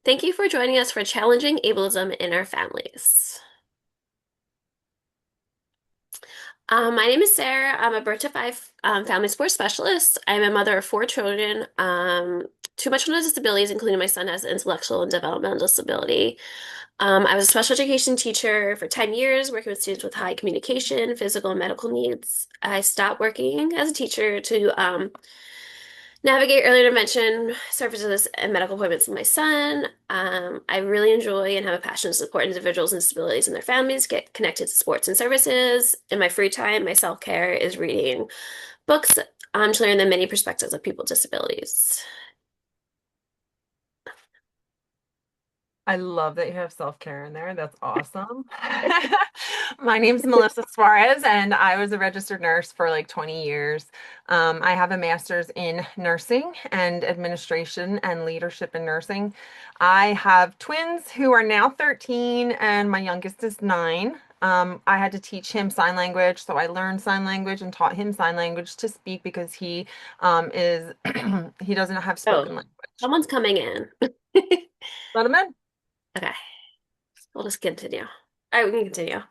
Thank you for joining us for Challenging Ableism in Our Families. My name is Sarah. I'm a birth to five family support specialist. I'm a mother of four children. Two of my children have disabilities, including my son has intellectual and developmental disability. I was a special education teacher for 10 years, working with students with high communication, physical, and medical needs. I stopped working as a teacher to navigate early intervention services and medical appointments with my son. I really enjoy and have a passion to support individuals with disabilities and their families get connected to sports and services. In my free time, my self-care is reading books to learn the many perspectives of people with disabilities. I love that you have self-care in there. That's awesome. My name's Melissa Suarez, and I was a registered nurse for like 20 years. I have a master's in nursing and administration and leadership in nursing. I have twins who are now 13, and my youngest is 9. I had to teach him sign language, so I learned sign language and taught him sign language to speak because he is he doesn't have Oh, spoken language. someone's coming in. Let him in. Okay, we'll just continue. All right, we can continue.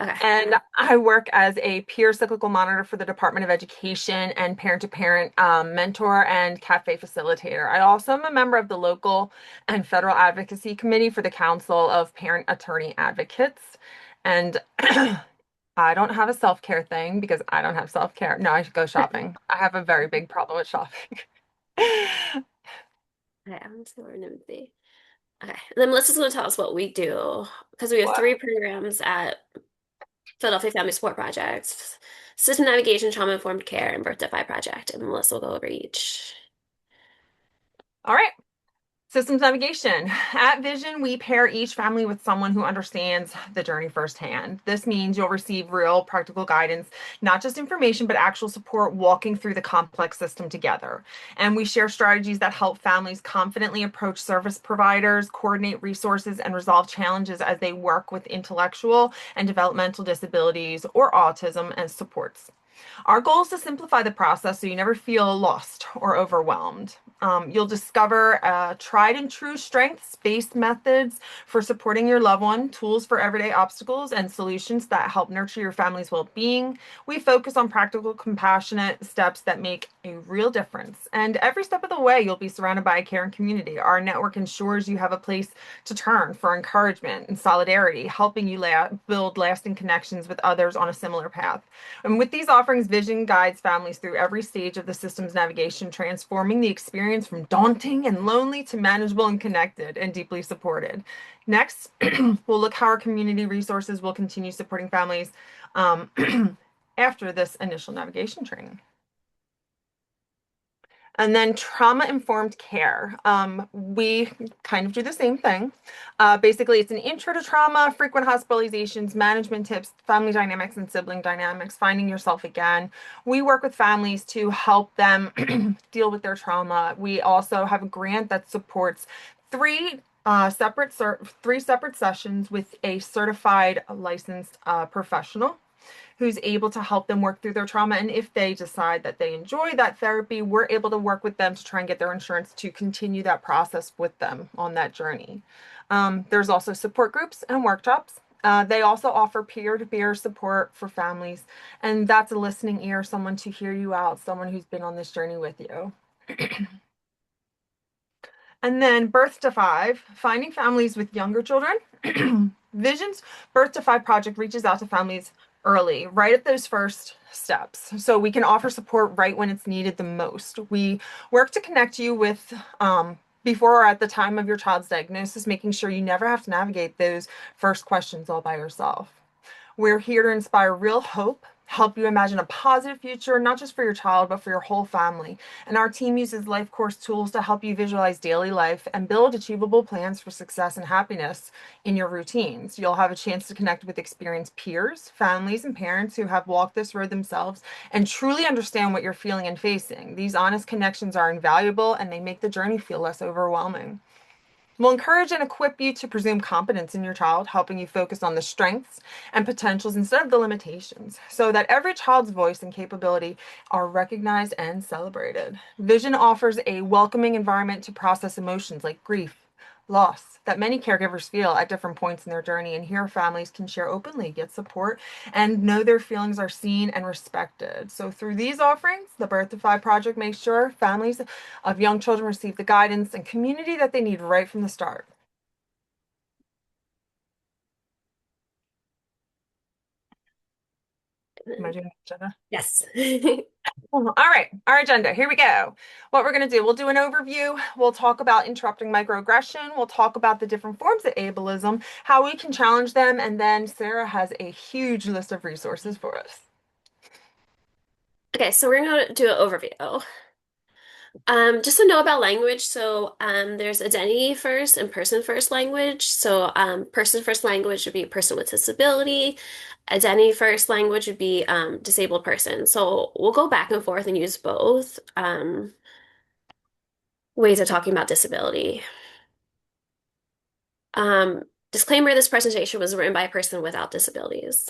Okay. And I work as a peer cyclical monitor for the Department of Education and parent-to-parent mentor and cafe facilitator. I also am a member of the local and federal advocacy committee for the Council of Parent Attorney Advocates. And I don't have a self-care thing because I don't have self-care. No, I should go shopping. I have a very big problem with shopping. Okay, I'm just going to see. Okay. And then Melissa's going to tell us what we do because we have What? three programs at Philadelphia Family Support Projects, System Navigation, Trauma Informed Care, and Birth Defy Project. And Melissa will go over each. All right. Systems navigation. At Vision, we pair each family with someone who understands the journey firsthand. This means you'll receive real practical guidance, not just information, but actual support walking through the complex system together. And we share strategies that help families confidently approach service providers, coordinate resources, and resolve challenges as they work with intellectual and developmental disabilities or autism and supports. Our goal is to simplify the process so you never feel lost or overwhelmed. You'll discover tried and true strengths-based methods for supporting your loved one, tools for everyday obstacles, and solutions that help nurture your family's well-being. We focus on practical, compassionate steps that make a real difference. And every step of the way, you'll be surrounded by a caring community. Our network ensures you have a place to turn for encouragement and solidarity, helping you build lasting connections with others on a similar path. And with these offerings, Vision guides families through every stage of the system's navigation, transforming the experience from daunting and lonely to manageable and connected and deeply supported. Next, we'll look how our community resources will continue supporting families um, after this initial navigation training. And then trauma-informed care. We kind of do the same thing. Basically, it's an intro to trauma, frequent hospitalizations, management tips, family dynamics and sibling dynamics, finding yourself again. We work with families to help them deal with their trauma. We also have a grant that supports three three separate sessions with a certified licensed professional who's able to help them work through their trauma. And if they decide that they enjoy that therapy, we're able to work with them to try and get their insurance to continue that process with them on that journey. There's also support groups and workshops. They also offer peer-to-peer support for families, and that's a listening ear, someone to hear you out, someone who's been on this journey with you. And then Birth to Five, finding families with younger children. Vision's Birth to Five project reaches out to families early, right at those first steps. So we can offer support right when it's needed the most. We work to connect you with before or at the time of your child's diagnosis, making sure you never have to navigate those first questions all by yourself. We're here to inspire real hope, help you imagine a positive future, not just for your child, but for your whole family. And our team uses life course tools to help you visualize daily life and build achievable plans for success and happiness in your routines. You'll have a chance to connect with experienced peers, families, and parents who have walked this road themselves and truly understand what you're feeling and facing. These honest connections are invaluable and they make the journey feel less overwhelming. Will encourage and equip you to presume competence in your child, helping you focus on the strengths and potentials instead of the limitations, so that every child's voice and capability are recognized and celebrated. Vision offers a welcoming environment to process emotions like grief, loss that many caregivers feel at different points in their journey. And here, families can share openly, get support, and know their feelings are seen and respected. So, through these offerings, the Birth to Five Project makes sure families of young children receive the guidance and community that they need right from the start. Am I doing agenda? Yes. All right, our agenda. Here we go. What we're going to do, we'll do an overview. We'll talk about interrupting microaggression. We'll talk about the different forms of ableism, how we can challenge them, and then Sarah has a huge list of resources for us. Okay, so we're going to do an overview. Just to know about language, there's identity first and person first language. Person first language would be person with disability. Identity first language would be disabled person. So we'll go back and forth and use both ways of talking about disability. Disclaimer, this presentation was written by a person without disabilities.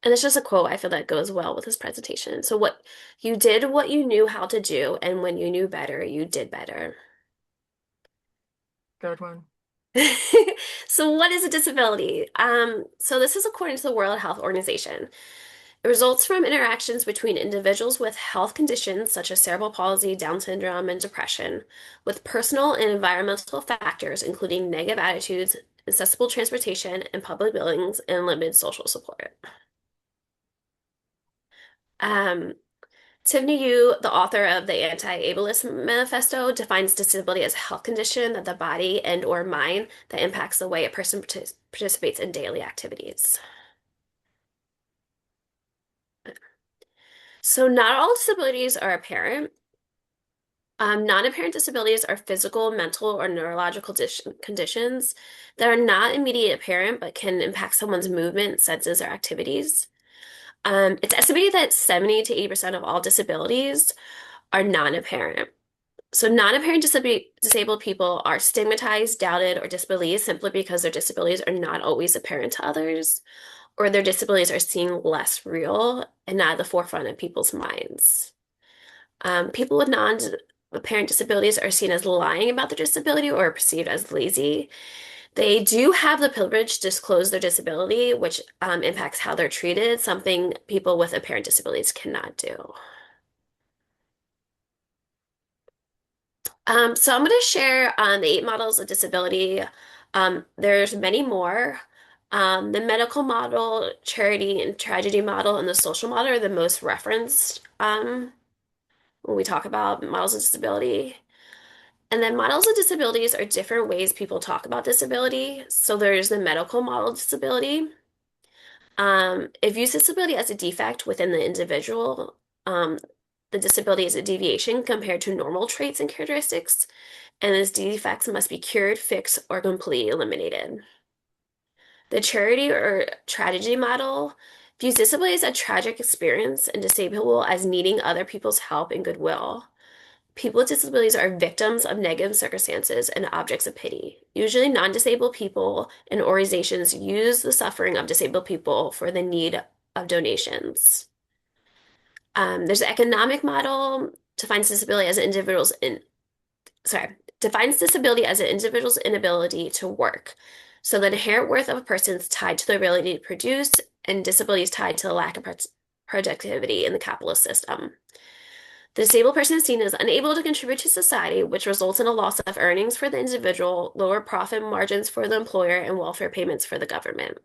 And it's just a quote I feel that goes well with this presentation. So what you did what you knew how to do, and when you knew better, you did better. Good one. So what is a disability? So this is according to the World Health Organization. It results from interactions between individuals with health conditions such as cerebral palsy, Down syndrome, and depression, with personal and environmental factors, including negative attitudes, accessible transportation, and public buildings, and limited social support. Um, Tiffany Yu, the author of the Anti-Ableist Manifesto, defines disability as a health condition of the body and or mind that impacts the way a person participates in daily activities. So not all disabilities are apparent. Non-apparent disabilities are physical, mental, or neurological conditions that are not immediately apparent but can impact someone's movement, senses, or activities. It's estimated that 70 to 80% of all disabilities are non-apparent. So non-apparent disabled people are stigmatized, doubted, or disbelieved simply because their disabilities are not always apparent to others, or their disabilities are seen less real and not at the forefront of people's minds. People with non-apparent disabilities are seen as lying about their disability or perceived as lazy. They do have the privilege to disclose their disability, which impacts how they're treated, something people with apparent disabilities cannot do. So I'm going to share the 8 models of disability. There's many more. The medical model, charity and tragedy model, and the social model are the most referenced when we talk about models of disability. And then models of disabilities are different ways people talk about disability. So there's the medical model of disability. It views disability as a defect within the individual. Um, the disability is a deviation compared to normal traits and characteristics, and its defects must be cured, fixed, or completely eliminated. The charity or tragedy model views disability as a tragic experience and disabled people as needing other people's help and goodwill. People with disabilities are victims of negative circumstances and objects of pity. Usually, non-disabled people and organizations use the suffering of disabled people for the need of donations. There's an economic model defines disability as individuals in defines disability as an individual's inability to work. So the inherent worth of a person is tied to their ability to produce, and disability is tied to the lack of productivity in the capitalist system. The disabled person is seen as unable to contribute to society, which results in a loss of earnings for the individual, lower profit margins for the employer, and welfare payments for the government.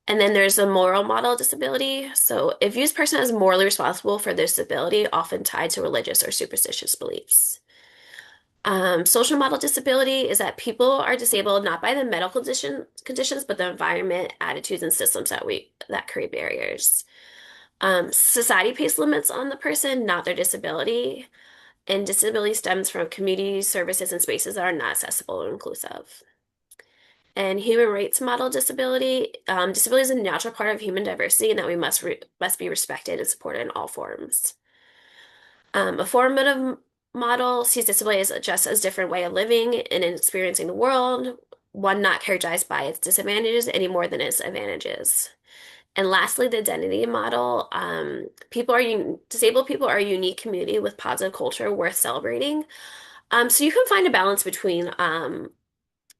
And then there's a moral model of disability. So it views person as morally responsible for their disability, often tied to religious or superstitious beliefs. Social model disability is that people are disabled not by the medical conditions, but the environment, attitudes, and systems that create barriers. Society pays limits on the person, not their disability, and disability stems from community services and spaces that are not accessible or inclusive. And human rights model disability, disability is a natural part of human diversity, and that we must be respected and supported in all forms. A formative model sees disability as just a different way of living and experiencing the world, one not characterized by its disadvantages any more than its advantages. And lastly, the identity model. Disabled people are a unique community with positive culture worth celebrating. So you can find a balance between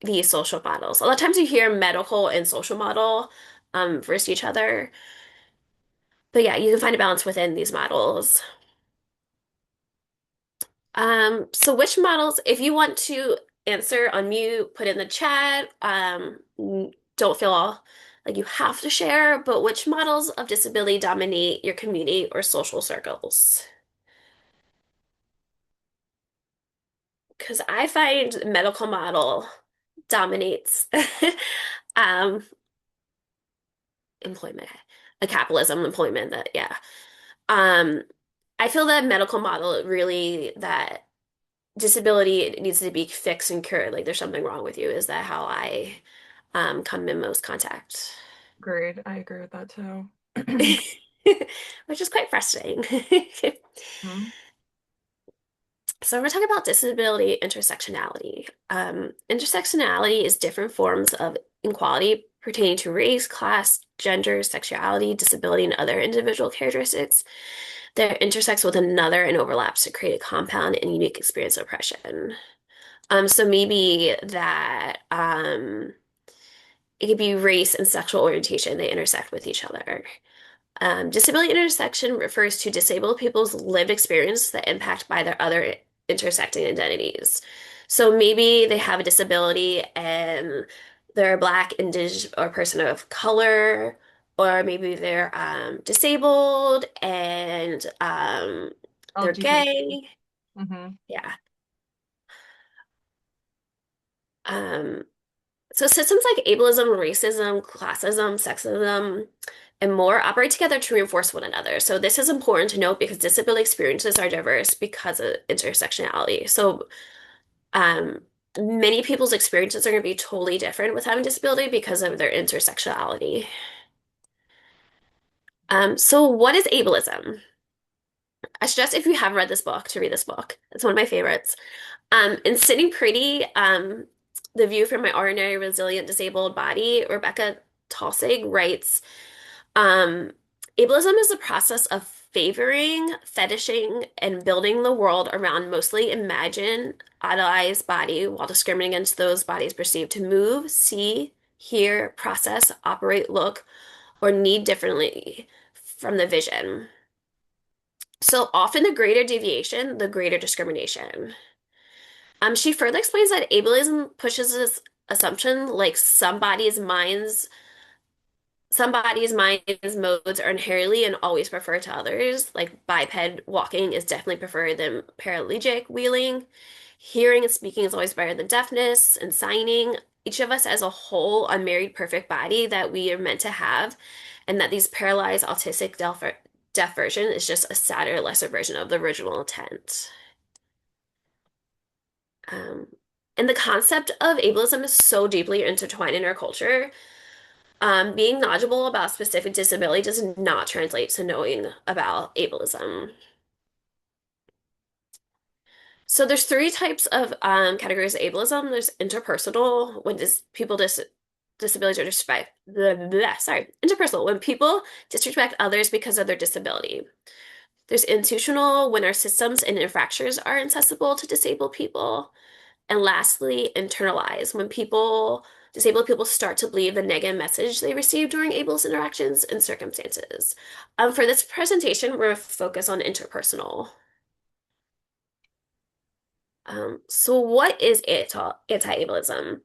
these social models. A lot of times you hear medical and social model versus each other. But yeah, you can find a balance within these models. So which models, if you want to answer, unmute, put in the chat, don't feel all like you have to share, but which models of disability dominate your community or social circles? Because I find medical model dominates um, employment, a capitalism employment that, yeah. Um, I feel that medical model really that disability needs to be fixed and cured. Like there's something wrong with you. Is that how I come in most contact? Agreed. I agree with that too. Which is quite frustrating. Mhm. So we're talking about disability intersectionality. Intersectionality is different forms of inequality pertaining to race, class, gender, sexuality, disability, and other individual characteristics that intersects with another and overlaps to create a compound and unique experience of oppression. So maybe that it could be race and sexual orientation, they intersect with each other. Disability intersection refers to disabled people's lived experience that impact by their other intersecting identities. So maybe they have a disability and they're Black, Indigenous, or person of color, or maybe they're disabled and they're LGBT. gay. Hmm. Yeah. Um, So systems like ableism, racism, classism, sexism, and more operate together to reinforce one another. So this is important to note because disability experiences are diverse because of intersectionality. So um, many people's experiences are going to be totally different with having disability because of their intersectionality. So what is ableism? I suggest if you have read this book to read this book. It's one of my favorites. In Sitting Pretty, The View from My Ordinary Resilient Disabled Body, Rebecca Talsig writes, um, ableism is the process of favoring, fetishing, and building the world around mostly imagined, idealized body while discriminating against those bodies perceived to move, see, hear, process, operate, look, or need differently from the vision. So often the greater deviation, the greater discrimination. She further explains that ableism pushes this assumption like somebody's mind's modes are inherently and always preferred to others. Like biped walking is definitely preferred than paraplegic wheeling. Hearing and speaking is always better than deafness and signing. Each of us as a whole unmarried perfect body that we are meant to have, and that these paralyzed autistic deaf version is just a sadder, lesser version of the original intent. Um, and the concept of ableism is so deeply intertwined in our culture. Being knowledgeable about specific disability does not translate to knowing about ableism. So there's three types of categories of ableism. There's interpersonal, when disabilities are disrespect. Sorry, interpersonal, when people disrespect others because of their disability. There's institutional, when our systems and infrastructures are inaccessible to disabled people. And lastly, internalize, when disabled people start to believe the negative message they receive during ableist interactions and circumstances. For this presentation, we're focused on interpersonal. So what is anti-ableism?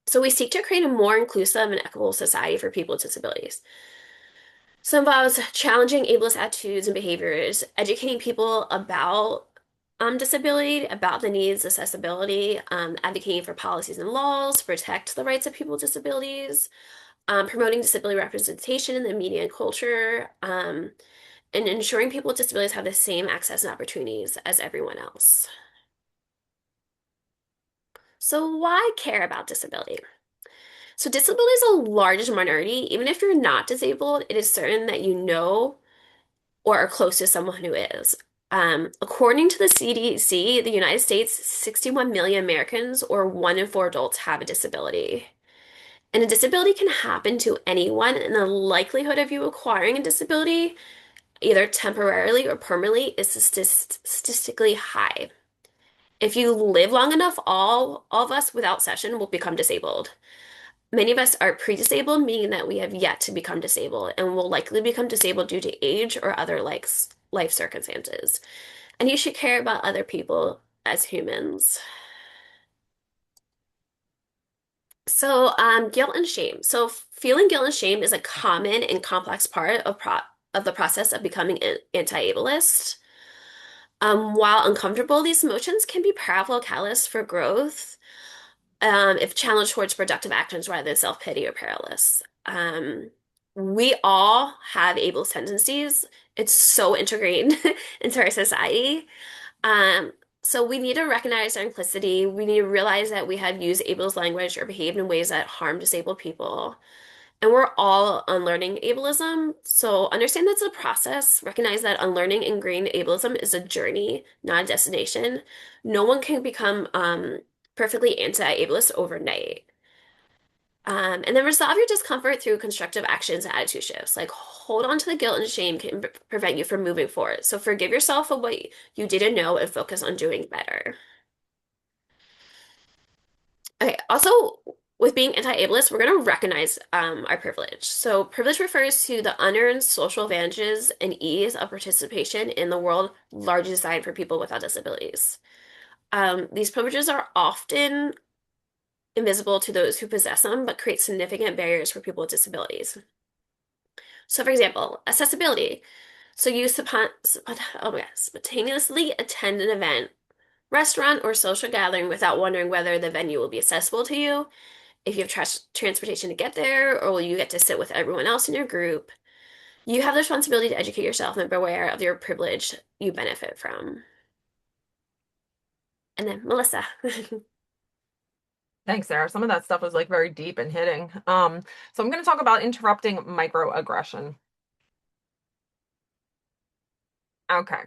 So we seek to create a more inclusive and equitable society for people with disabilities. So it involves challenging ableist attitudes and behaviors, educating people about disability, about the needs, accessibility, advocating for policies and laws to protect the rights of people with disabilities, promoting disability representation in the media and culture, and ensuring people with disabilities have the same access and opportunities as everyone else. So why care about disability? So disability is a large minority. Even if you're not disabled, it is certain that you know or are close to someone who is. According to the CDC, the United States, 61 million Americans, or 1 in 4 adults, have a disability. And a disability can happen to anyone, and the likelihood of you acquiring a disability, either temporarily or permanently, is statistically high. If you live long enough, all of us without session will become disabled. Many of us are pre-disabled, meaning that we have yet to become disabled and will likely become disabled due to age or other like life circumstances. And you should care about other people as humans. So, guilt and shame. So, feeling guilt and shame is a common and complex part of the process of becoming an anti-ableist. While uncomfortable, these emotions can be powerful catalysts for growth, if challenged towards productive actions rather than self-pity or paralysis. We all have able tendencies. It's so integrated into our society. Um, so we need to recognize our implicity. We need to realize that we have used ableist language or behaved in ways that harm disabled people. And we're all unlearning ableism. So understand that's a process. Recognize that unlearning ingrained ableism is a journey, not a destination. No one can become perfectly anti-ableist overnight. And then resolve your discomfort through constructive actions and attitude shifts. Like hold on to the guilt and shame can prevent you from moving forward. So forgive yourself for what you didn't know and focus on doing better. Okay, also with being anti-ableist, we're going to recognize our privilege. So privilege refers to the unearned social advantages and ease of participation in the world largely designed for people without disabilities. These privileges are often invisible to those who possess them, but create significant barriers for people with disabilities. So, for example, accessibility. So you oh my God, spontaneously attend an event, restaurant, or social gathering without wondering whether the venue will be accessible to you, if you have transportation to get there, or will you get to sit with everyone else in your group. You have the responsibility to educate yourself and be aware of your privilege you benefit from. And then Melissa. Thanks, Sarah. Some of that stuff was like very deep and hitting. So I'm going to talk about interrupting microaggression. Okay.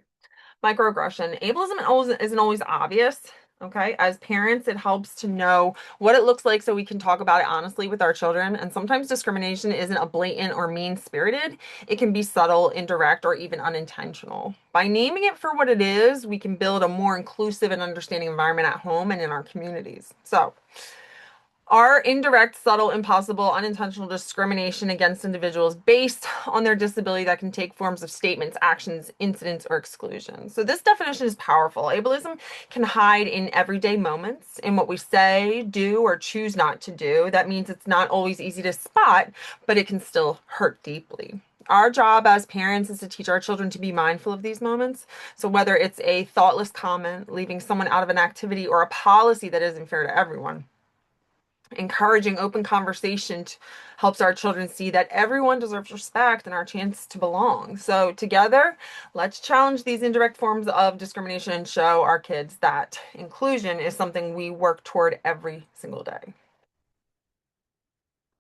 Microaggression. Isn't always obvious. Okay. As parents, it helps to know what it looks like so we can talk about it honestly with our children. And sometimes discrimination isn't a blatant or mean-spirited. It can be subtle, indirect, or even unintentional. By naming it for what it is, we can build a more inclusive and understanding environment at home and in our communities. So, are indirect, subtle, impossible, unintentional discrimination against individuals based on their disability that can take forms of statements, actions, incidents, or exclusions. So this definition is powerful. Ableism can hide in everyday moments, in what we say, do, or choose not to do. That means it's not always easy to spot, but it can still hurt deeply. Our job as parents is to teach our children to be mindful of these moments. So whether it's a thoughtless comment, leaving someone out of an activity, or a policy that isn't fair to everyone, encouraging open conversation helps our children see that everyone deserves respect and our chance to belong. So together, let's challenge these indirect forms of discrimination and show our kids that inclusion is something we work toward every single day.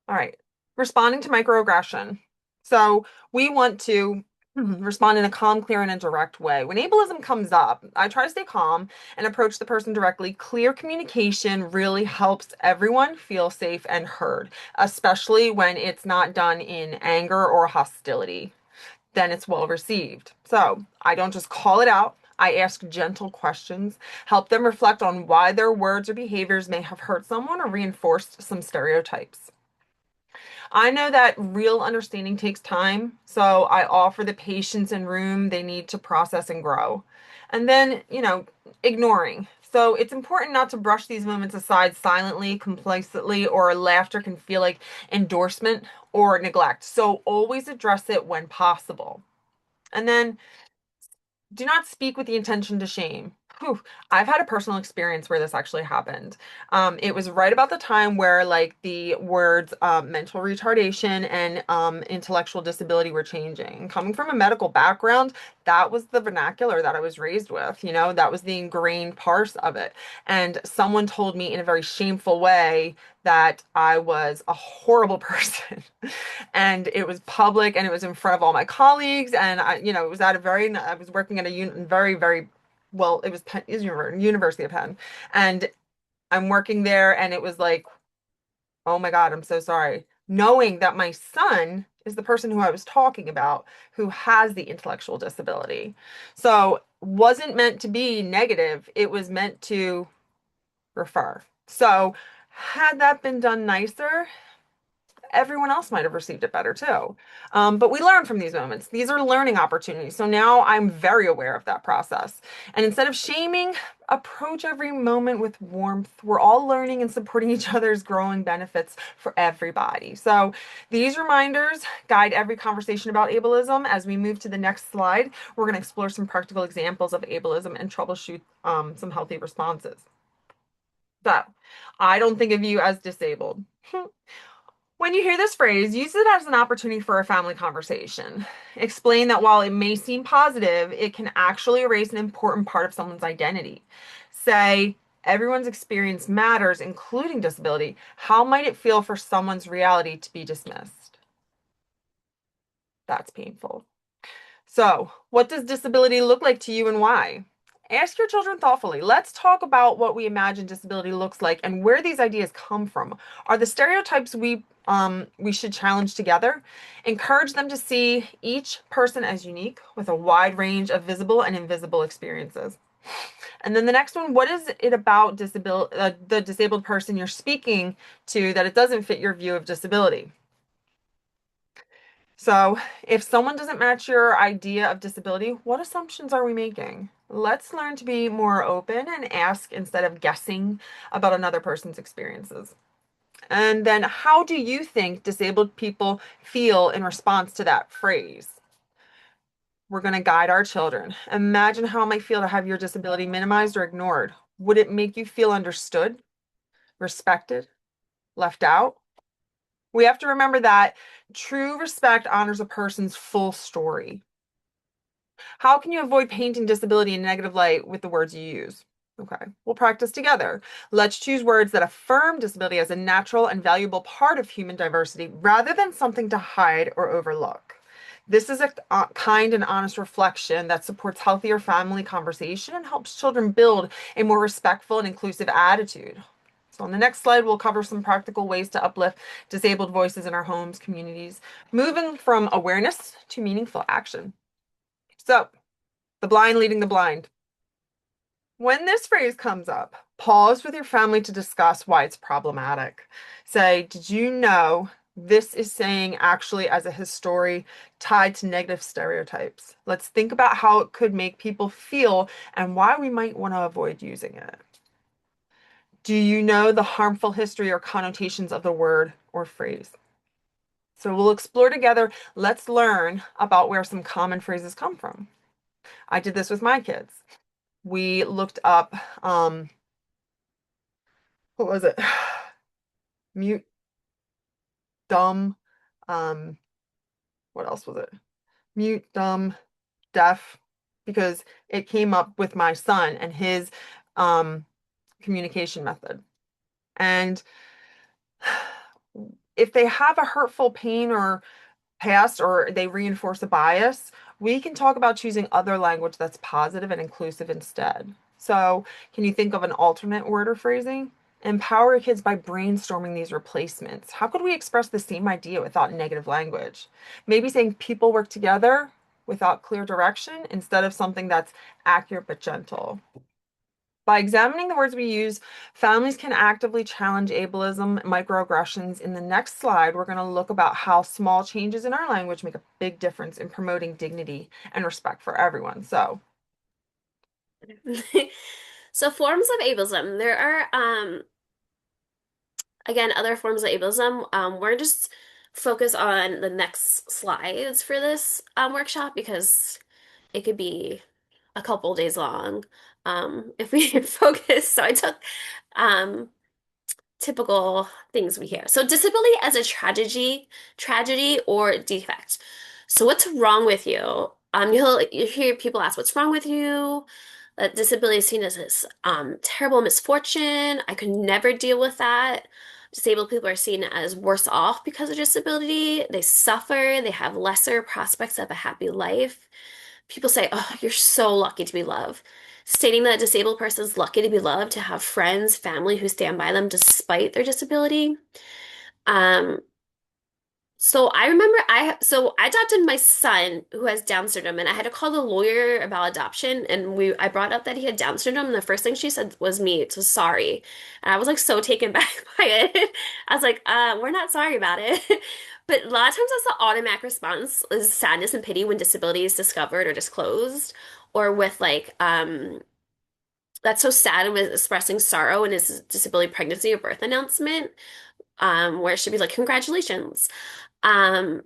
All right. Responding to microaggression. So we want to respond in a calm, clear, and a direct way. When ableism comes up, I try to stay calm and approach the person directly. Clear communication really helps everyone feel safe and heard, especially when it's not done in anger or hostility. Then it's well received. So I don't just call it out. I ask gentle questions, help them reflect on why their words or behaviors may have hurt someone or reinforced some stereotypes. I know that real understanding takes time, so I offer the patience and room they need to process and grow. And then, ignoring. So it's important not to brush these moments aside silently, complacently, or laughter can feel like endorsement or neglect. So always address it when possible. And then do not speak with the intention to shame. Whew. I've had a personal experience where this actually happened. It was right about the time where like the words mental retardation and intellectual disability were changing. Coming from a medical background, that was the vernacular that I was raised with. That was the ingrained part of it. And someone told me in a very shameful way that I was a horrible person. And it was public and it was in front of all my colleagues. And it was at I was working at a very, very, well, it was University of Penn. And I'm working there and it was like, oh my God, I'm so sorry. Knowing that my son is the person who I was talking about who has the intellectual disability. So wasn't meant to be negative. It was meant to refer. So, had that been done nicer, everyone else might have received it better too. But we learn from these moments. These are learning opportunities. So now I'm very aware of that process. And instead of shaming, approach every moment with warmth. We're all learning and supporting each other's growing benefits for everybody. So these reminders guide every conversation about ableism. As we move to the next slide, we're going to explore some practical examples of ableism and troubleshoot some healthy responses. So I don't think of you as disabled. When you hear this phrase, use it as an opportunity for a family conversation. Explain that while it may seem positive, it can actually erase an important part of someone's identity. Say, everyone's experience matters, including disability. How might it feel for someone's reality to be dismissed? That's painful. So, what does disability look like to you and why? Ask your children thoughtfully. Let's talk about what we imagine disability looks like and where these ideas come from. Are the stereotypes we should challenge together? Encourage them to see each person as unique with a wide range of visible and invisible experiences. And then the next one, what is it about the disabled person you're speaking to that it doesn't fit your view of disability? So, if someone doesn't match your idea of disability, what assumptions are we making? Let's learn to be more open and ask instead of guessing about another person's experiences. And then, how do you think disabled people feel in response to that phrase? We're going to guide our children. Imagine how it might feel to have your disability minimized or ignored. Would it make you feel understood, respected, left out? We have to remember that true respect honors a person's full story. How can you avoid painting disability in negative light with the words you use? Okay, we'll practice together. Let's choose words that affirm disability as a natural and valuable part of human diversity rather than something to hide or overlook. This is a kind and honest reflection that supports healthier family conversation and helps children build a more respectful and inclusive attitude. So on the next slide, we'll cover some practical ways to uplift disabled voices in our homes, communities, moving from awareness to meaningful action. So, the blind leading the blind. When this phrase comes up, pause with your family to discuss why it's problematic. Say, did you know this is saying actually as a history tied to negative stereotypes? Let's think about how it could make people feel and why we might want to avoid using it. Do you know the harmful history or connotations of the word or phrase? So we'll explore together. Let's learn about where some common phrases come from. I did this with my kids. We looked up, what was it? Mute, dumb, um, what else was it? Mute, dumb, deaf, because it came up with my son and his um, communication method. And if they have a hurtful pain or past or they reinforce a bias, we can talk about choosing other language that's positive and inclusive instead. So, can you think of an alternate word or phrasing? Empower your kids by brainstorming these replacements. How could we express the same idea without negative language? Maybe saying people work together without clear direction instead of something that's accurate but gentle. By examining the words we use, families can actively challenge ableism, microaggressions. In the next slide, we're going to look about how small changes in our language make a big difference in promoting dignity and respect for everyone. So, So forms of ableism. There are again other forms of ableism. We're just focus on the next slides for this workshop because it could be a couple days long if we focus. So I took um, typical things we hear. So disability as a tragedy or defect. So what's wrong with you? You hear people ask, "What's wrong with you?" That disability is seen as this terrible misfortune. I could never deal with that. Disabled people are seen as worse off because of disability. They suffer. They have lesser prospects of a happy life. People say, "Oh, you're so lucky to be loved." Stating that a disabled person is lucky to be loved, to have friends, family who stand by them despite their disability. Um, So I remember I adopted my son who has Down syndrome, and I had to call the lawyer about adoption, and I brought up that he had Down syndrome, and the first thing she said was me, so sorry. And I was like so taken back by it. I was like, we're not sorry about it. But a lot of times that's the automatic response is sadness and pity when disability is discovered or disclosed, or with that's so sad with expressing sorrow in his disability pregnancy or birth announcement, where it should be like, congratulations. Um,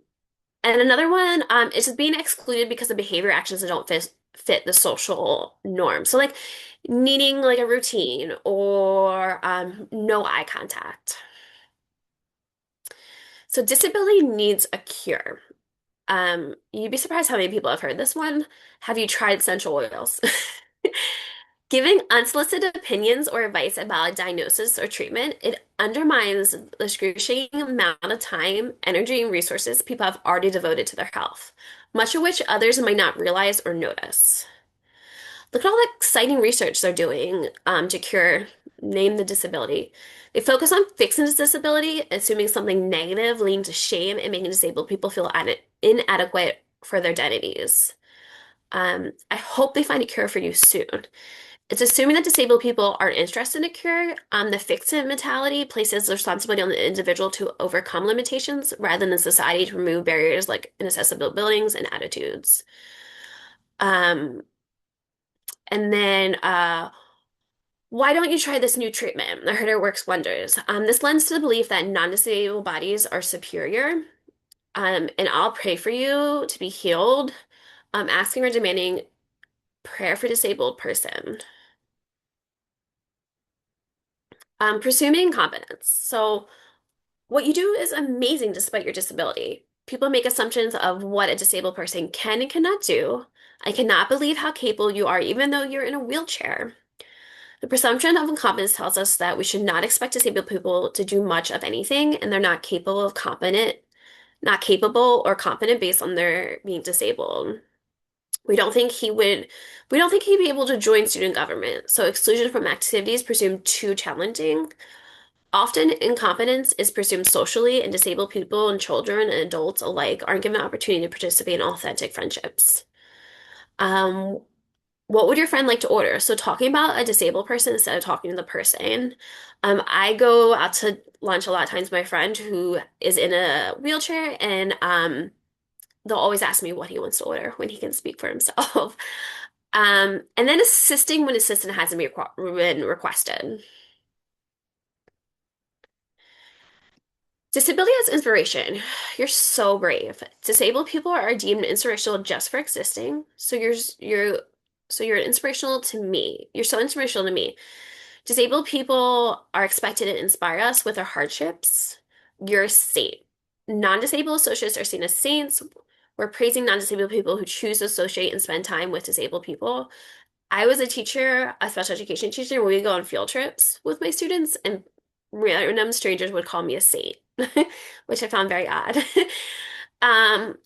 and another one is just being excluded because of behavior actions that don't fit the social norm. So like needing like a routine or no eye contact. So disability needs a cure. You'd be surprised how many people have heard this one. Have you tried essential oils? Giving unsolicited opinions or advice about a diagnosis or treatment, it undermines the excruciating amount of time, energy, and resources people have already devoted to their health, much of which others might not realize or notice. Look at all the exciting research they're doing to cure, name the disability. They focus on fixing this disability, assuming something negative, leading to shame and making disabled people feel inadequate for their identities. I hope they find a cure for you soon. It's assuming that disabled people aren't interested in a cure. The fix-it mentality places the responsibility on the individual to overcome limitations rather than the society to remove barriers like inaccessible buildings and attitudes. Um, and then why don't you try this new treatment? I heard it works wonders. This lends to the belief that non-disabled bodies are superior. And I'll pray for you to be healed. Asking or demanding prayer for disabled person. Presuming competence. So what you do is amazing despite your disability. People make assumptions of what a disabled person can and cannot do. I cannot believe how capable you are, even though you're in a wheelchair. The presumption of incompetence tells us that we should not expect disabled people to do much of anything, and they're not capable or competent based on their being disabled. We don't think he would, we don't think he'd be able to join student government, so exclusion from activities presumed too challenging. Often, incompetence is presumed socially, and disabled people and children and adults alike aren't given the opportunity to participate in authentic friendships. Um, what would your friend like to order? So, talking about a disabled person instead of talking to the person. I go out to lunch a lot of times with my friend who is in a wheelchair, and they'll always ask me what he wants to order when he can speak for himself. And then assisting when assistance hasn't been requested. Disability as inspiration. You're so brave. Disabled people are deemed inspirational just for existing. So you're inspirational to me. You're so inspirational to me. Disabled people are expected to inspire us with their hardships. You're a saint. Non-disabled associates are seen as saints. We're praising non-disabled people who choose to associate and spend time with disabled people. I was a teacher, a special education teacher, where we go on field trips with my students, and random strangers would call me a saint, which I found very odd. Um,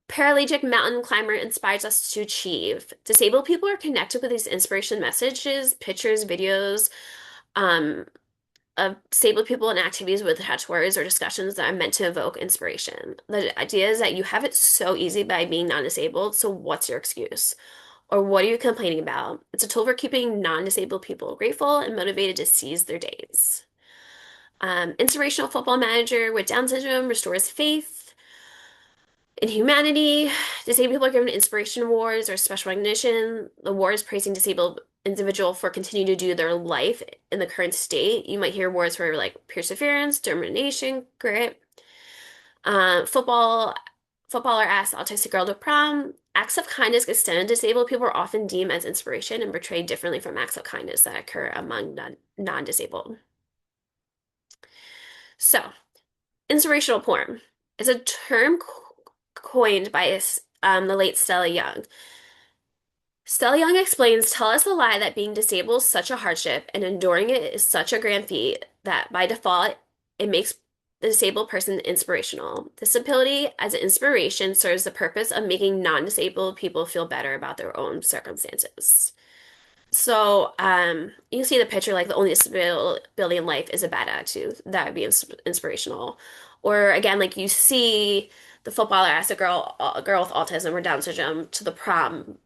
Paraplegic mountain climber inspires us to achieve. Disabled people are connected with these inspiration messages, pictures, videos, um, of disabled people and activities with attached words or discussions that are meant to evoke inspiration. The idea is that you have it so easy by being non-disabled, so what's your excuse? Or what are you complaining about? It's a tool for keeping non-disabled people grateful and motivated to seize their days. Inspirational football manager with Down syndrome restores faith in humanity. Disabled people are given inspiration awards or special recognition. The award is praising disabled individual for continuing to do their life in the current state. You might hear awards for like perseverance, determination, grit. Football footballer asks autistic girl to prom. Acts of kindness extended to disabled people are often deemed as inspiration and portrayed differently from acts of kindness that occur among non-disabled. So, inspirational porn is a term coined by the late Stella Young. Stella Young explains, tell us the lie that being disabled is such a hardship and enduring it is such a grand feat that by default it makes the disabled person inspirational. Disability as an inspiration serves the purpose of making non-disabled people feel better about their own circumstances. So, you can see the picture like the only disability in life is a bad attitude. That would be inspirational. Or again, like you see the footballer ask a girl with autism or Down syndrome to the prom,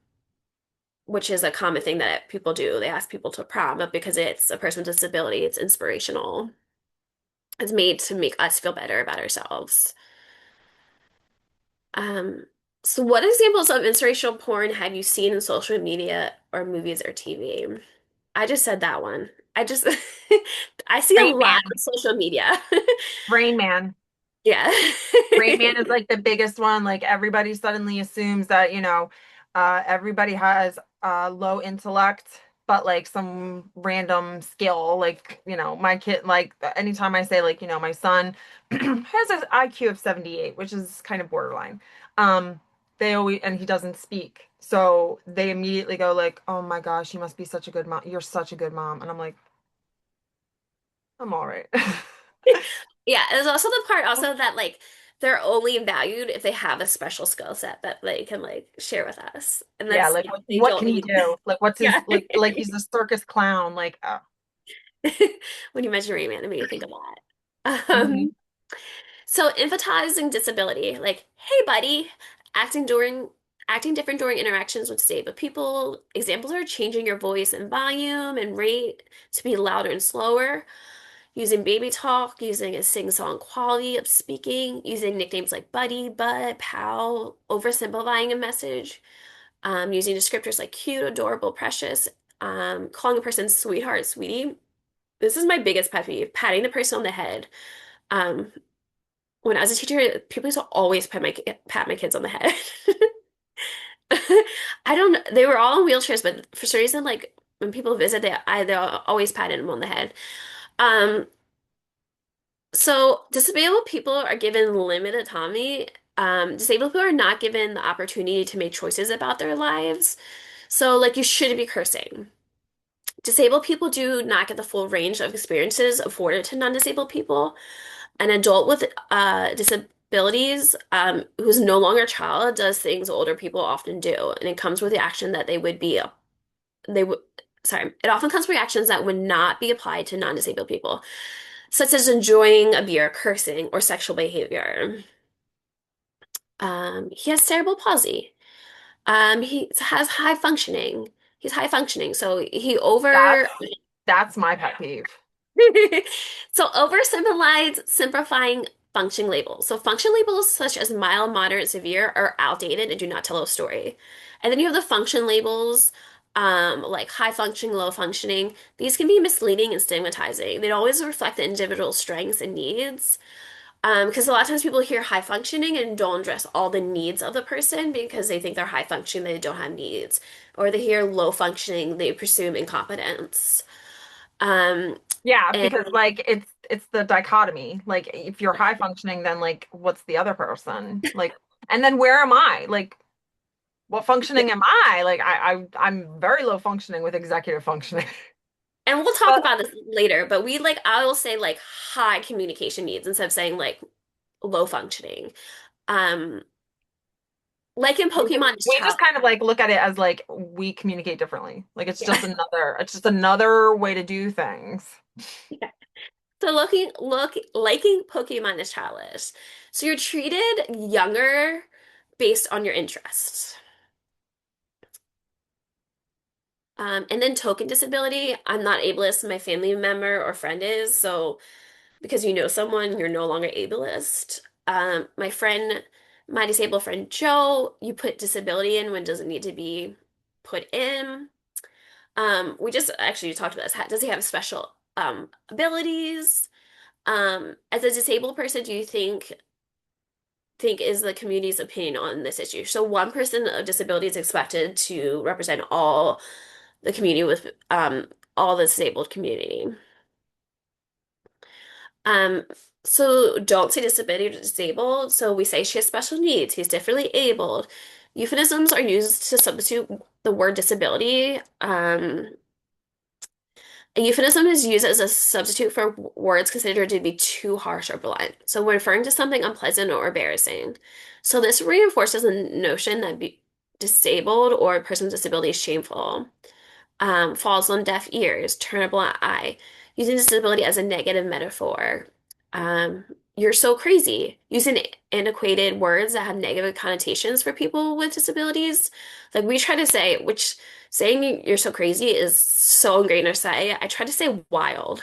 which is a common thing that people do. They ask people to prom, but because it's a person with disability, it's inspirational. It's made to make us feel better about ourselves. Um, so what examples of inspirational porn have you seen in social media or movies or TV? I just said that one. I just I see a Rain lot Man. on social media. Rain Man. Yeah. Rain Man is like the biggest one. Like everybody suddenly assumes that, everybody has low intellect, but like some random skill. Like, my kid, like anytime I say, like, my son has an IQ of 78, which is kind of borderline. Um, and he doesn't speak. So they immediately go like, "Oh my gosh, you must be such a good mom. You're such a good mom." And I'm like, "I'm all right." Yeah, there's also the part also that like they're only valued if they have a special skill set that they can like share with us. And Yeah, that's like they what don't can he need. do? Like what's his Yeah. like he's a circus clown. Like When you mention Rain Man, it made me think of that. mhm. So emphasizing disability, like, hey buddy, acting during acting different during interactions with disabled people. Examples are changing your voice and volume and rate to be louder and slower, using baby talk, using a sing-song quality of speaking, using nicknames like buddy, bud, pal, oversimplifying a message, using descriptors like cute, adorable, precious, calling a person sweetheart, sweetie. This is my biggest pet peeve, patting the person on the head. Um, when I was a teacher, people used to always pat my kids on the head. I don't know. They were all in wheelchairs, but for some reason, like when people visit, they always patted them on the head. Um, so disabled people are given limited autonomy. Disabled people are not given the opportunity to make choices about their lives. So, like, you shouldn't be cursing. Disabled people do not get the full range of experiences afforded to non-disabled people. An adult with disabilities who's no longer a child does things older people often do, and it comes with the action that they would sorry, it often comes with reactions that would not be applied to non-disabled people, such as enjoying a beer, cursing, or sexual behavior. He has cerebral palsy. He has high functioning. He's high functioning, so he That's over that's my pet peeve. So simplifying function labels. So function labels such as mild, moderate, severe are outdated and do not tell a story. And then you have the function labels, like high functioning, low functioning. These can be misleading and stigmatizing. They don't always reflect the individual's strengths and needs. Because a lot of times people hear high functioning and don't address all the needs of the person because they think they're high functioning, they don't have needs. Or they hear low functioning, they presume incompetence. Um, Yeah, and because like it's the dichotomy. Like if you're high functioning, then like what's the other person? Like and then where am I? Like what functioning am I? Like I'm very low functioning with executive functioning. And we'll talk But about this later, but we like I will say like high communication needs instead of saying like low functioning. Um, like in Pokemon we just Child. kind of like look at it as like we communicate differently. Like it's just another way to do things. Yeah. So liking Pokemon is childish. So you're treated younger based on your interests. And then token disability, I'm not ableist, my family member or friend is, so because you know someone, you're no longer ableist. My disabled friend Joe, you put disability in when it doesn't need to be put in. We just actually talked about this. Does he have special abilities? As a disabled person, do you think is the community's opinion on this issue? So one person of disability is expected to represent all the community with all the disabled community. Um, so don't say disability or disabled. So we say she has special needs. He's differently abled. Euphemisms are used to substitute the word disability. A euphemism is used as a substitute for words considered to be too harsh or blunt. So when referring to something unpleasant or embarrassing. So this reinforces the notion that disabled or a person with disability is shameful. falls on deaf ears, turn a blind eye, using disability as a negative metaphor. Um, you're so crazy, using antiquated words that have negative connotations for people with disabilities. Like we try to say, which saying you're so crazy is so ingrained in our society. I try to say wild.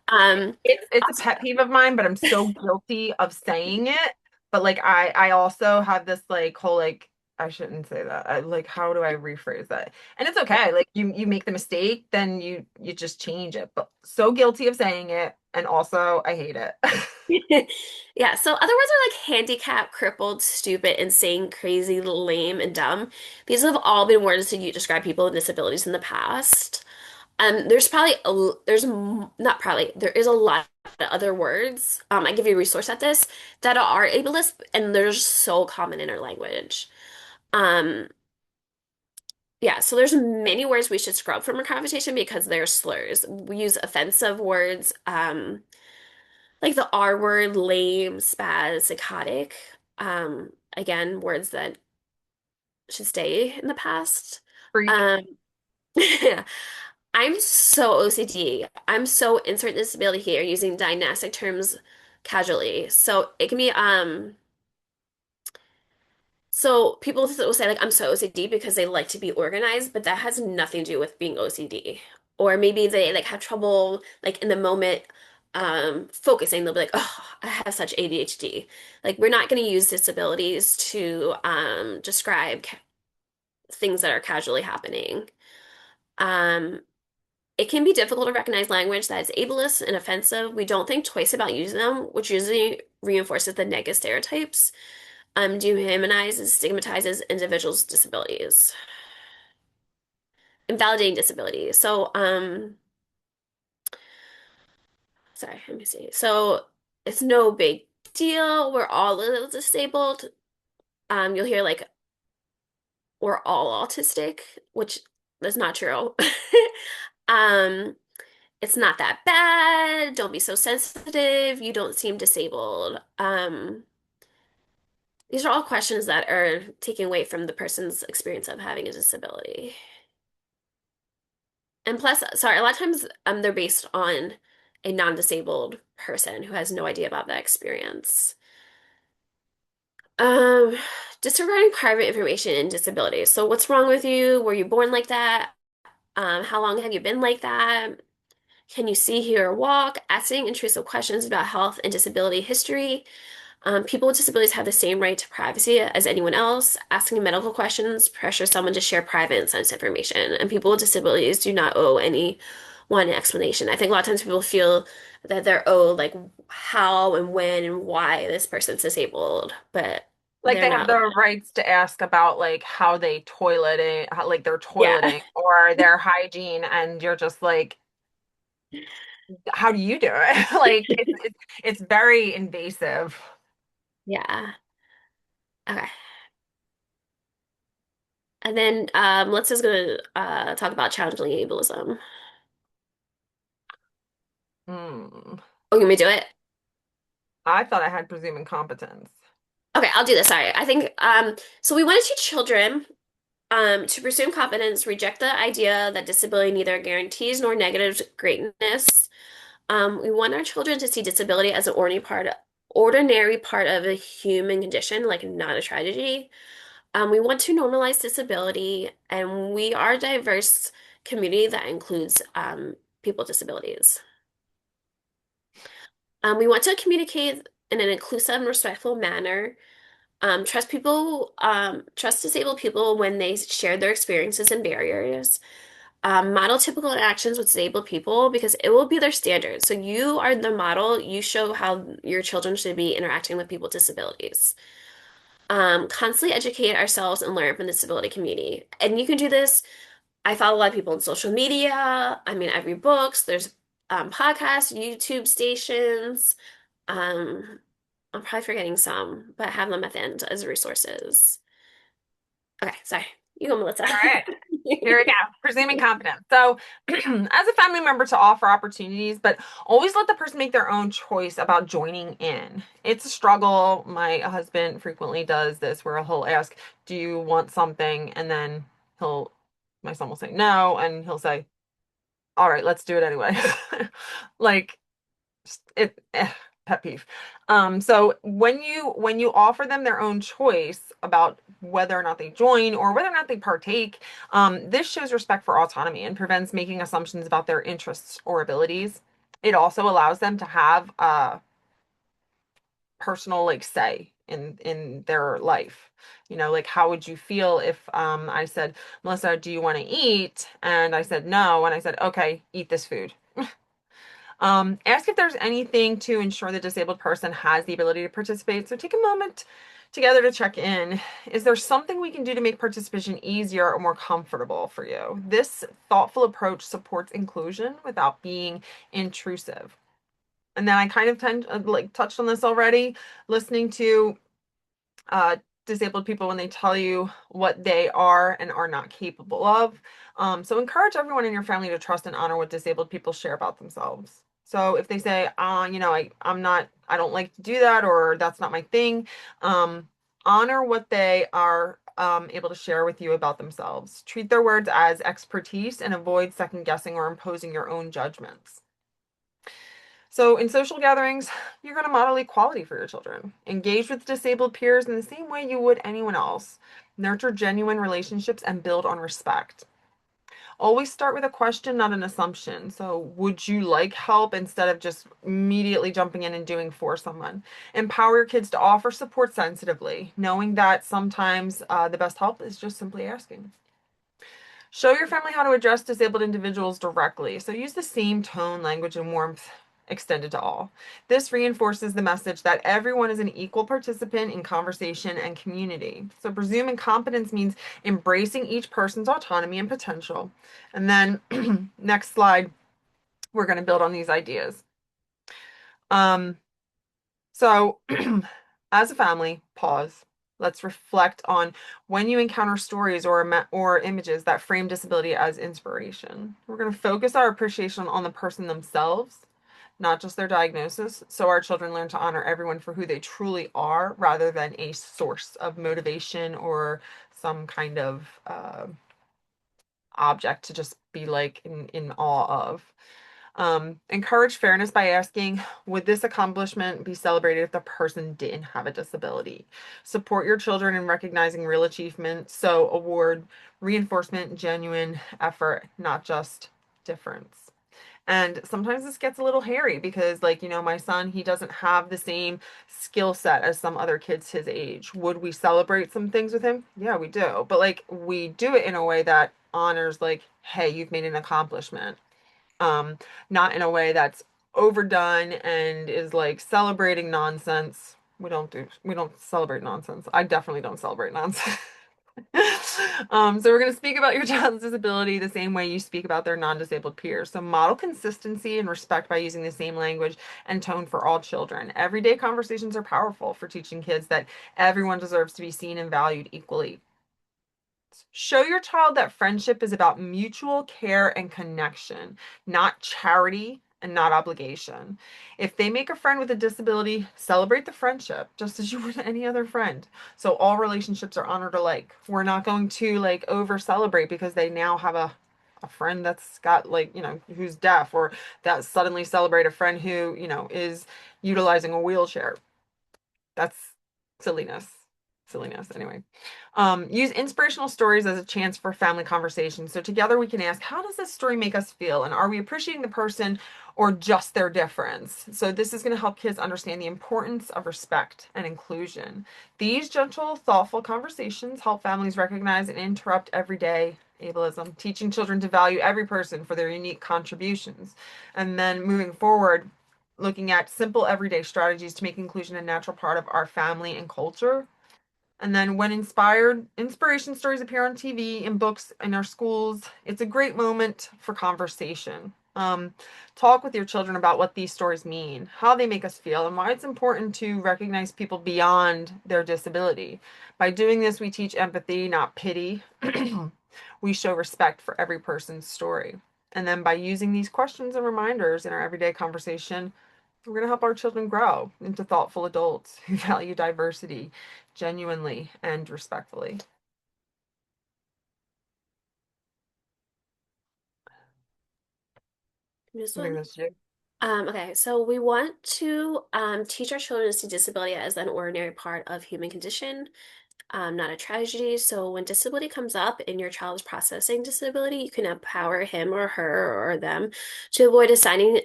Um, It's a pet peeve of mine, but I'm so guilty of saying it. But like I also have this like whole like I shouldn't say that. Like how do I rephrase that? And it's okay. Like you make the mistake, then you just change it. But so guilty of saying it, and also I hate it. yeah, so other words are like handicapped, crippled, stupid, insane, crazy, lame, and dumb. These have all been words to describe people with disabilities in the past. There's probably not probably there is a lot of other words. I give you a resource at this that are ableist, and they're just so common in our language. Um, yeah, so there's many words we should scrub from our conversation because they're slurs. We use offensive words. Like the R word, lame, spaz, psychotic. Again, words that should stay in the past. Freak. Um, I'm so OCD. I'm so insert disability here using diagnostic terms casually. So it can be so people will say like I'm so OCD because they like to be organized, but that has nothing to do with being OCD. Or maybe they like have trouble like in the moment focusing. They'll be like, "Oh, I have such ADHD." Like we're not going to use disabilities to describe things that are casually happening. Um it can be difficult to recognize language that is ableist and offensive. We don't think twice about using them, which usually reinforces the negative stereotypes, dehumanizes, stigmatizes individuals' with disabilities, invalidating disability. So, sorry, let me see. So, it's no big deal. We're all a little disabled. You'll hear like we're all autistic, which is not true. Um, it's not that bad. Don't be so sensitive. You don't seem disabled. These are all questions that are taken away from the person's experience of having a disability. And plus, sorry, a lot of times they're based on a non-disabled person who has no idea about that experience. Um, Disregarding private information and disabilities. So what's wrong with you? Were you born like that? How long have you been like that? Can you see, hear, or walk? Asking intrusive questions about health and disability history. People with disabilities have the same right to privacy as anyone else. Asking medical questions pressures someone to share private and sensitive information, and people with disabilities do not owe anyone an explanation. I think a lot of times people feel that they're owed like how and when and why this person's disabled, but Like they're they have not. the rights to ask about like how they toileting, how, like their Yeah, toileting or their hygiene, and you're just like, how do you do it? Like it's very invasive. yeah. Okay. And then let's just gonna talk about challenging ableism. Hmm. Oh, you want me to do it? I thought I had presumed incompetence. Okay, I'll do this. Sorry. I think so we want to teach children to pursue competence, reject the idea that disability neither guarantees nor negatives greatness. We want our children to see disability as an ordinary part of a human condition, like not a tragedy. We want to normalize disability, and we are a diverse community that includes people with disabilities. We want to communicate in an inclusive and respectful manner. Trust disabled people when they share their experiences and barriers. Model typical interactions with disabled people because it will be their standard. So you are the model. You show how your children should be interacting with people with disabilities. Constantly educate ourselves and learn from the disability community. And you can do this. I follow a lot of people on social media. I mean, I read books. There's podcasts, YouTube stations. Um, I'm probably forgetting some, but I have them at the end as resources. Okay, sorry. You go, Melissa. All right. Here we go. Presuming competence. So, as a family member, to offer opportunities, but always let the person make their own choice about joining in. It's a struggle. My husband frequently does this where he'll ask, do you want something? And then he'll My son will say no, and he'll say, all right, let's do it anyway. Like it pet peeve. So when you offer them their own choice about whether or not they join or whether or not they partake, this shows respect for autonomy and prevents making assumptions about their interests or abilities. It also allows them to have personal like say in their life. Like how would you feel if I said, Melissa, do you want to eat? And I said no, and I said, okay, eat this food. Ask if there's anything to ensure the disabled person has the ability to participate. So take a moment together to check in. Is there something we can do to make participation easier or more comfortable for you? This thoughtful approach supports inclusion without being intrusive. And then I kind of like touched on this already, listening to uh, disabled people when they tell you what they are and are not capable of. So encourage everyone in your family to trust and honor what disabled people share about themselves. So if they say, I don't like to do that, or that's not my thing, honor what they are able to share with you about themselves. Treat their words as expertise and avoid second guessing or imposing your own judgments. So in social gatherings, you're going to model equality for your children. Engage with disabled peers in the same way you would anyone else. Nurture genuine relationships and build on respect. Always start with a question, not an assumption. So, would you like help instead of just immediately jumping in and doing for someone? Empower your kids to offer support sensitively, knowing that sometimes the best help is just simply asking. Show your family how to address disabled individuals directly. So use the same tone, language, and warmth extended to all. This reinforces the message that everyone is an equal participant in conversation and community. So presuming competence means embracing each person's autonomy and potential. And then next slide, we're going to build on these ideas. Um, so as a family, pause. Let's reflect on when you encounter stories or images that frame disability as inspiration. We're going to focus our appreciation on the person themselves, not just their diagnosis, so our children learn to honor everyone for who they truly are rather than a source of motivation or some kind of object to just be like in awe of. Encourage fairness by asking, would this accomplishment be celebrated if the person didn't have a disability? Support your children in recognizing real achievement. So award reinforcement, genuine effort, not just difference. And sometimes this gets a little hairy because, like, my son, he doesn't have the same skill set as some other kids his age. Would we celebrate some things with him? Yeah, we do. But, like, we do it in a way that honors, like, hey, you've made an accomplishment, um, not in a way that's overdone and is like celebrating nonsense. We don't celebrate nonsense. I definitely don't celebrate nonsense. So we're going to speak about your child's disability the same way you speak about their non-disabled peers. So model consistency and respect by using the same language and tone for all children. Everyday conversations are powerful for teaching kids that everyone deserves to be seen and valued equally. Show your child that friendship is about mutual care and connection, not charity and not obligation. If they make a friend with a disability, celebrate the friendship just as you would any other friend. So all relationships are honored alike. We're not going to like over celebrate because they now have a friend that's got like, who's deaf, or that suddenly celebrate a friend who, is utilizing a wheelchair. That's silliness. Silliness, anyway. Use inspirational stories as a chance for family conversation. So together we can ask, how does this story make us feel? And are we appreciating the person or just their difference? So this is going to help kids understand the importance of respect and inclusion. These gentle, thoughtful conversations help families recognize and interrupt everyday ableism, teaching children to value every person for their unique contributions. And then moving forward, looking at simple everyday strategies to make inclusion a natural part of our family and culture. And then when inspiration stories appear on TV, in books, in our schools, it's a great moment for conversation. Talk with your children about what these stories mean, how they make us feel, and why it's important to recognize people beyond their disability. By doing this, we teach empathy, not pity. We show respect for every person's story. And then by using these questions and reminders in our everyday conversation, we're going to help our children grow into thoughtful adults who value diversity genuinely and respectfully. This I think one. that's you. Okay, so we want to teach our children to see disability as an ordinary part of human condition, not a tragedy. So when disability comes up and your child is processing disability, you can empower him or her or them to avoid assigning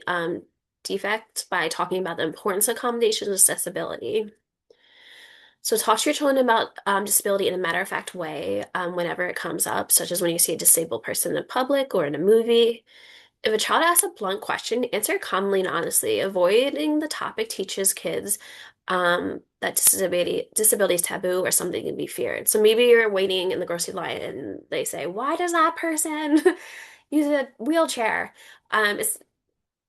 defect by talking about the importance of accommodations and accessibility. So talk to your children about disability in a matter-of-fact way whenever it comes up, such as when you see a disabled person in public or in a movie. If a child asks a blunt question, answer calmly and honestly. Avoiding the topic teaches kids that disability is taboo or something to be feared. So maybe you're waiting in the grocery line and they say, "Why does that person use a wheelchair?" It's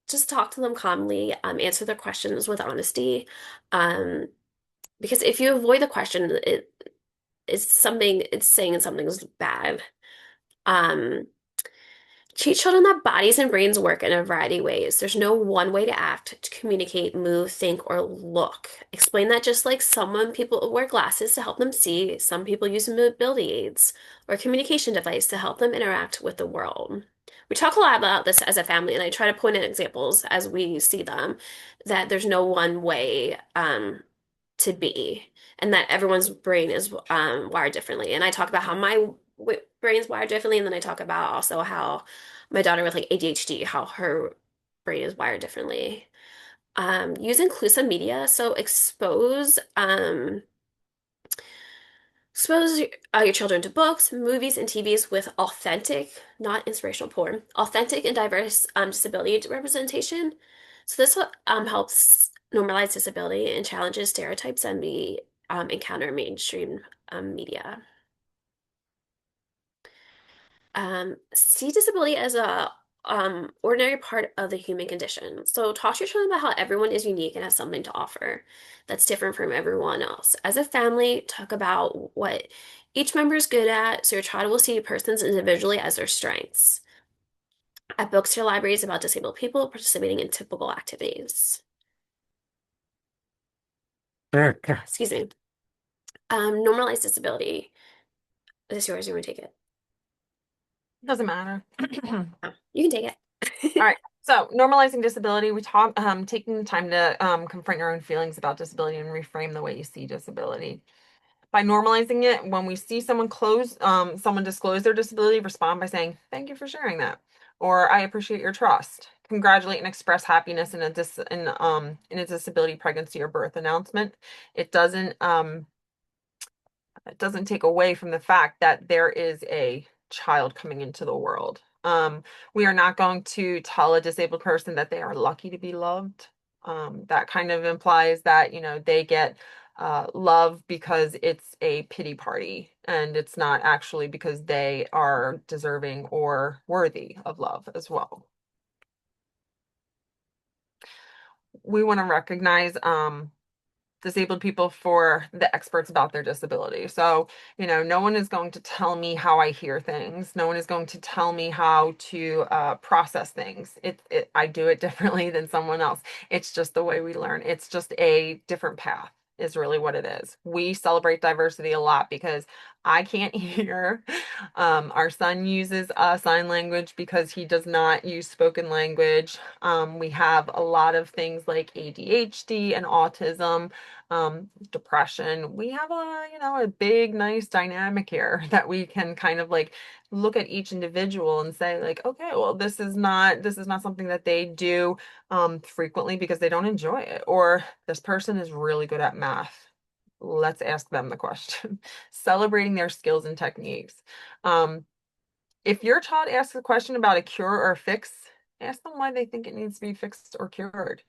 just talk to them calmly, answer their questions with honesty. Um, because if you avoid the question, it's saying something's bad. Um, Teach children that bodies and brains work in a variety of ways. There's no one way to act, to communicate, move, think, or look. Explain that just like people wear glasses to help them see, some people use mobility aids or a communication device to help them interact with the world. We talk a lot about this as a family, and I try to point at examples as we see them that there's no one way to be, and that everyone's brain is wired differently. And I talk about how my brain's wired differently, and then I talk about also how my daughter with like ADHD, how her brain is wired differently. Use inclusive media, so expose your children to books, movies, and TVs with authentic, not inspirational porn, authentic and diverse disability representation. So this helps normalize disability and challenges stereotypes that we encounter in mainstream media. See disability as a ordinary part of the human condition. So talk to your children about how everyone is unique and has something to offer that's different from everyone else. As a family, talk about what each member is good at, so your child will see persons individually as their strengths. Add books to your libraries about disabled people participating in typical activities. Excuse me. Normalize disability. Is this yours? You want to take it? Doesn't matter. Oh, you can take All it. right. So normalizing disability, we talk taking the time to confront your own feelings about disability and reframe the way you see disability. By normalizing it, when we see someone disclose their disability, respond by saying, "Thank you for sharing that," or "I appreciate your trust." Congratulate and express happiness in a disability pregnancy or birth announcement. It doesn't um, it doesn't take away from the fact that there is a child coming into the world. We are not going to tell a disabled person that they are lucky to be loved. That kind of implies that, they get love because it's a pity party and it's not actually because they are deserving or worthy of love as well. We want to recognize disabled people for the experts about their disability. So, no one is going to tell me how I hear things. No one is going to tell me how to process things. I do it differently than someone else. It's just the way we learn. It's just a different path, is really what it is. We celebrate diversity a lot because I can't hear. Our son uses sign language because he does not use spoken language. We have a lot of things like ADHD and autism, depression. We have a big, nice dynamic here that we can kind of like look at each individual and say like, okay, well, this is not something that they do frequently because they don't enjoy it, or this person is really good at math. Let's ask them the question. Celebrating their skills and techniques. Um, if your child asks a question about a cure or a fix, ask them why they think it needs to be fixed or cured.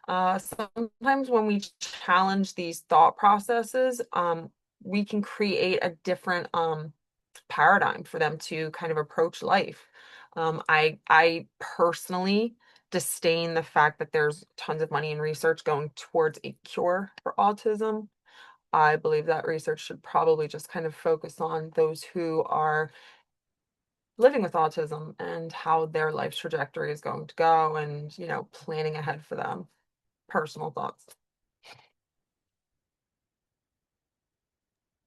Sometimes when we challenge these thought processes, we can create a different paradigm for them to kind of approach life. I personally disdain the fact that there's tons of money and research going towards a cure for autism. I believe that research should probably just kind of focus on those who are living with autism and how their life trajectory is going to go and, planning ahead for them. Personal thoughts.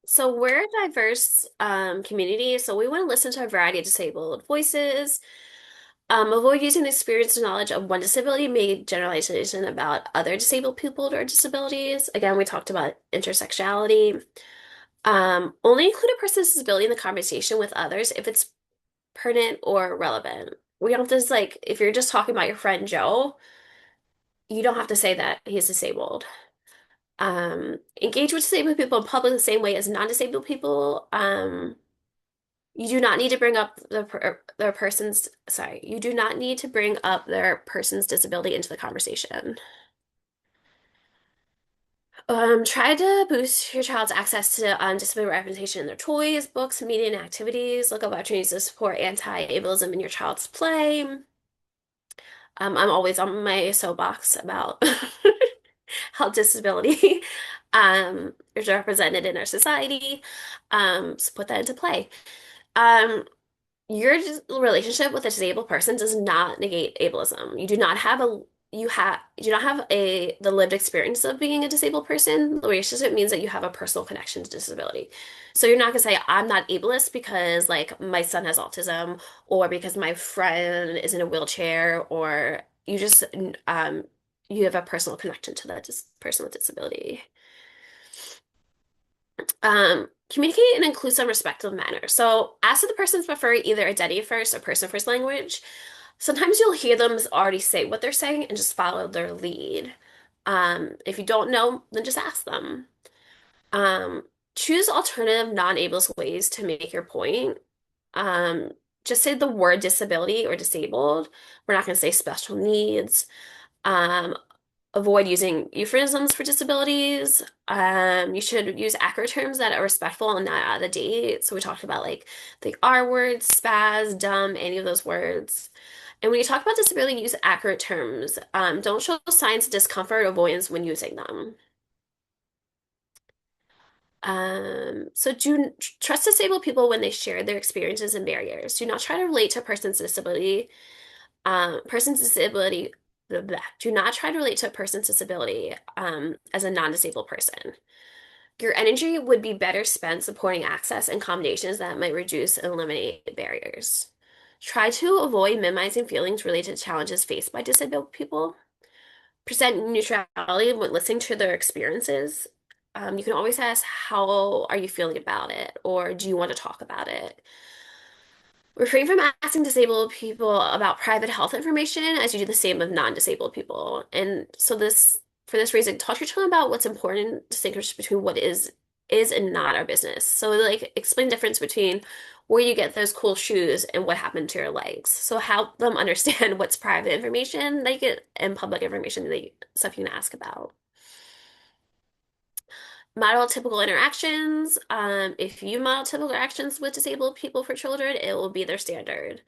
So we're a diverse community, so we want to listen to a variety of disabled voices. Avoid using the experience and knowledge of one disability made generalization about other disabled people or disabilities. Again, we talked about intersectionality. Only include a person's disability in the conversation with others if it's pertinent or relevant. We don't have to, like, if you're just talking about your friend Joe, you don't have to say that he's disabled. Engage with disabled people in public the same way as non-disabled people. You do not need to bring up their person's, sorry, you do not need to bring up their person's disability into the conversation. Try to boost your child's access to disability representation in their toys, books, media, and activities. Look up opportunities to support anti-ableism in your child's play. I'm always on my soapbox about how disability is represented in our society. So put that into play. Um, your relationship with a disabled person does not negate ableism. You do not have a the lived experience of being a disabled person. The relationship means that you have a personal connection to disability. So you're not gonna say I'm not ableist because like my son has autism or because my friend is in a wheelchair or you just you have a personal connection to that person with disability. Communicate in an inclusive, respectful manner. So ask if the person's prefer either identity first or person first language. Sometimes you'll hear them already say what they're saying and just follow their lead. If you don't know, then just ask them. Um, Choose alternative non-ableist ways to make your point. Um, just say the word disability or disabled. We're not going to say special needs. Um, Avoid using euphemisms for disabilities. You should use accurate terms that are respectful and not out of date. So we talked about like the R words, spaz, dumb, any of those words. And when you talk about disability, use accurate terms. Don't show signs of discomfort or avoidance when using them. Trust disabled people when they share their experiences and barriers. Do not try to relate to a person's disability. Blah, blah. Do not try to relate to a person's disability as a non-disabled person. Your energy would be better spent supporting access and accommodations that might reduce and eliminate barriers. Try to avoid minimizing feelings related to challenges faced by disabled people. Present neutrality when listening to their experiences. You can always ask, how are you feeling about it? Or do you want to talk about it? Refrain from asking disabled people about private health information as you do the same with non-disabled people. And so for this reason, talk to your children about what's important, distinguish between what is and not our business. So like explain the difference between where you get those cool shoes and what happened to your legs. So help them understand what's private information they get and public information stuff you can ask about. Model typical interactions. If you model typical interactions with disabled people for children, it will be their standard.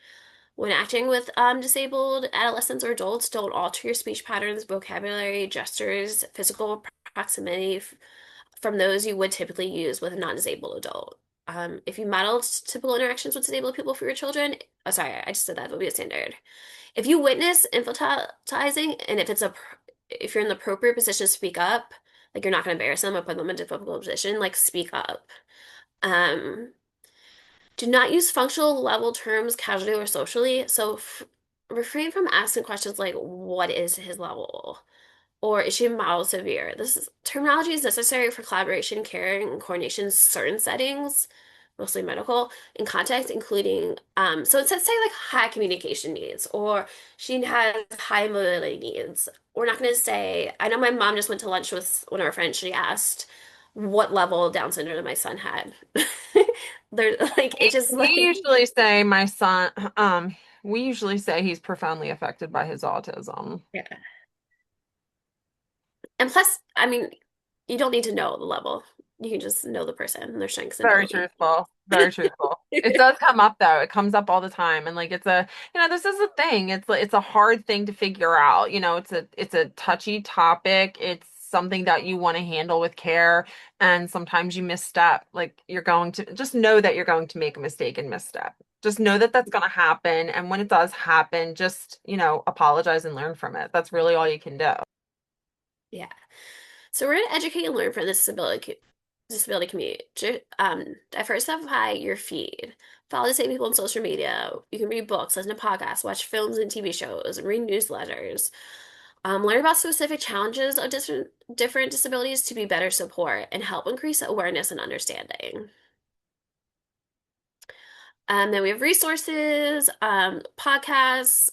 When acting with disabled adolescents or adults, don't alter your speech patterns, vocabulary, gestures, physical proximity from those you would typically use with a non-disabled adult. If you modeled typical interactions with disabled people for your children, oh, sorry, I just said that would be a standard. If you witness infantilizing, and if you're in the appropriate position to speak up, like you're not going to embarrass them or put them in a difficult position, like speak up. Um, do not use functional level terms casually or socially. So refrain from asking questions like, what is his level? Or is she mild severe? Terminology is necessary for collaboration, caring, and coordination in certain settings, mostly medical, in context, including so it says say like high communication needs or she has high mobility needs. We're not gonna say, I know my mom just went to lunch with one of her friends. She asked what level of Down syndrome my son had. They're like it just We like usually say my son, we usually say he's profoundly affected by his autism. yeah. And plus, I mean, you don't need to know the level. You can just know the person and their strengths and Very ability. truthful. Very truthful. It does come up though. It comes up all the time. And like it's a, this is a thing. It's a hard thing to figure out. It's a touchy topic. It's something that you want to handle with care. And sometimes you misstep. Like you're going to just know that you're going to make a mistake and misstep. Just know that that's going to happen. And when it does happen, just, apologize and learn from it. That's really all you can do. Yeah. So we're going to educate and learn from this disability. disability community. Diversify your feed. Follow the same people on social media. You can read books, listen to podcasts, watch films and TV shows, and read newsletters. Learn about specific challenges of different disabilities to be better support and help increase awareness and understanding. Then we have resources, podcasts,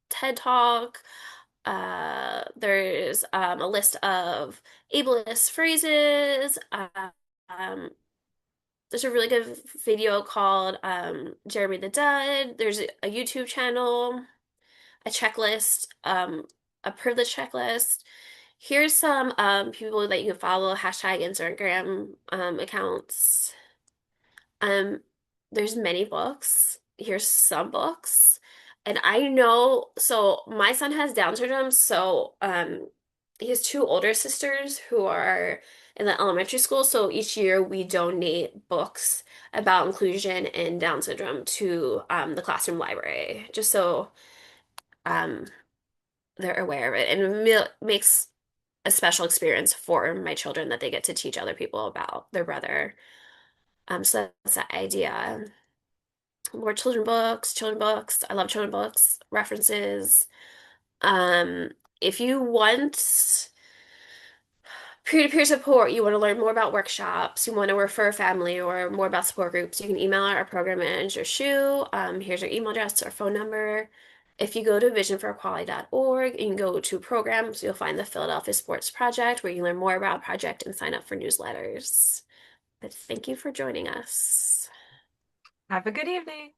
TED Talk. There's a list of ableist phrases. There's a really good video called Jeremy the Dud. There's a YouTube channel, a checklist, a privilege checklist. Here's some people that you can follow, hashtag Instagram accounts. Um, there's many books. Here's some books. And I know, so my son has Down syndrome, so he has two older sisters who are in the elementary school, so each year we donate books about inclusion and Down syndrome to the classroom library, just so um they're aware of it. And it makes a special experience for my children that they get to teach other people about their brother. So that's the idea. More children books. I love children books, references. Um, if you want peer-to-peer support, you want to learn more about workshops, you want to refer a family or more about support groups, you can email our program manager, Shu. Here's your email address or phone number. If you go to visionforequality.org, you can go to programs, you'll find the Philadelphia Sports Project where you learn more about the project and sign up for newsletters. But thank you for joining us. Have a good evening.